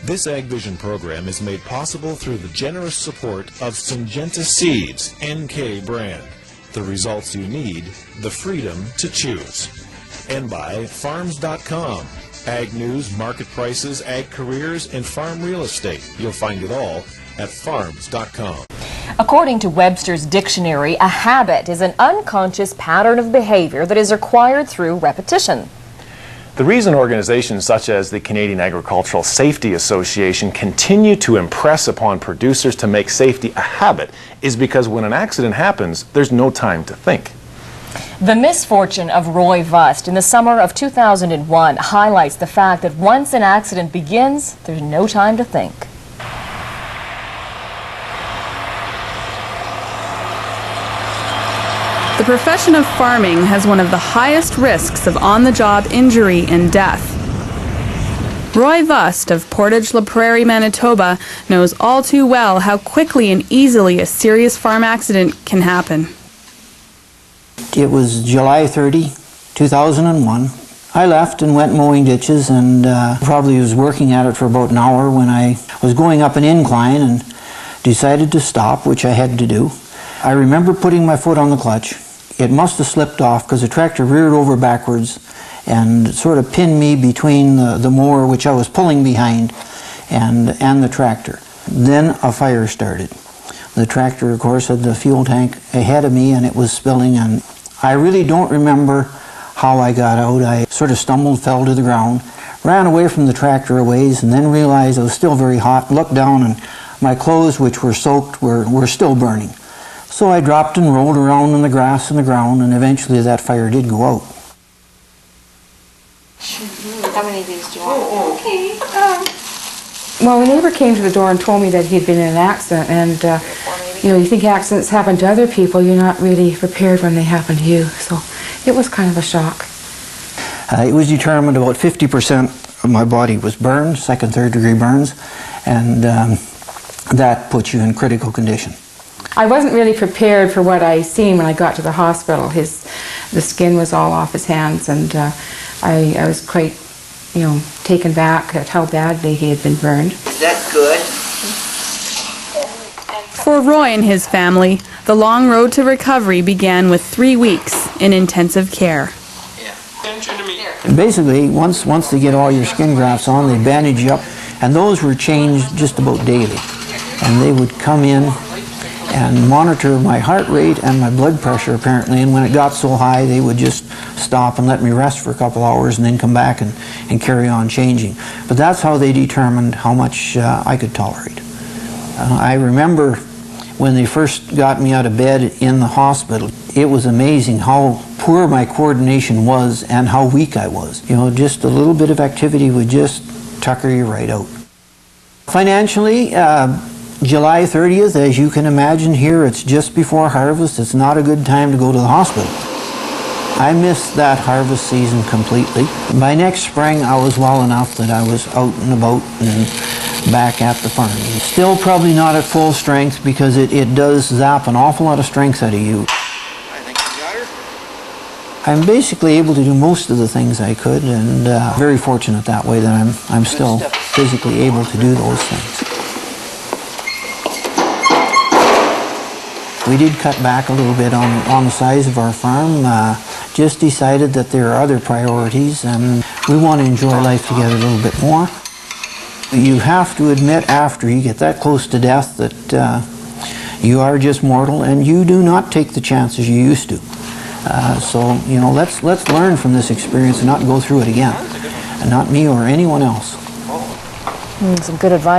This AgVision program is made possible through the generous support of Syngenta Seeds NK brand. The results you need, the freedom to choose. And by Farms.com. Ag news, market prices, ag careers, and farm real estate. You'll find it all at Farms.com. According to Webster's dictionary, a habit is an unconscious pattern of behavior that is acquired through repetition. The reason organizations such as the Canadian Agricultural Safety Association continue to impress upon producers to make safety a habit is because when an accident happens, there's no time to think. The misfortune of Roy Vust in the summer of 2001 highlights the fact that once an accident begins, there's no time to think. The profession of farming has one of the highest risks of on-the-job injury and death. Roy Vust of Portage La Prairie, Manitoba, knows all too well how quickly and easily a serious farm accident can happen. It was July 30, 2001. I left and went mowing ditches and probably was working at it for about an hour when I was going up an incline and decided to stop, which I had to do. I remember putting my foot on the clutch. It must have slipped off because the tractor reared over backwards and sort of pinned me between the mower, which I was pulling behind, and the tractor. Then a fire started. The tractor, of course, had the fuel tank ahead of me and it was spilling, and I really don't remember how I got out. I sort of stumbled, fell to the ground, ran away from the tractor a ways, and then realized I was still very hot, looked down, and my clothes, which were soaked, were still burning. So I dropped and rolled around in the grass and the ground, and eventually that fire did go out. How many of these do you want? Okay. Well, a neighbor came to the door and told me that he'd been in an accident, and you know, you think accidents happen to other people, you're not really prepared when they happen to you. So it was kind of a shock. It was determined about 50% of my body was burned, second, third degree burns, and that puts you in critical condition. I wasn't really prepared for what I seen when I got to the hospital. The skin was all off his hands, and I was quite, you know, taken back at how badly he had been burned. Is that good? For Roy and his family, the long road to recovery began with 3 weeks in intensive care. And basically, once they get all your skin grafts on, they bandage you up, and those were changed just about daily. And they would come in and monitor my heart rate and my blood pressure, apparently, and when it got so high, they would just stop and let me rest for a couple hours and then come back and carry on changing. But that's how they determined how much I could tolerate. I remember when they first got me out of bed in the hospital, it was amazing how poor my coordination was and how weak I was. You know, just a little bit of activity would just tucker you right out. Financially, July 30th, as you can imagine here, it's just before harvest. It's not a good time to go to the hospital. I missed that harvest season completely. By next spring, I was well enough that I was out and about and back at the farm. Still probably not at full strength because it does zap an awful lot of strength out of you. I think you got her. I'm basically able to do most of the things I could, and very fortunate that way that I'm still physically able to do those things. We did cut back a little bit on the size of our farm, just decided that there are other priorities and we want to enjoy life together a little bit more. You have to admit after you get that close to death that you are just mortal and you do not take the chances you used to. So, you know, let's learn from this experience and not go through it again. And not me or anyone else. Some good advice.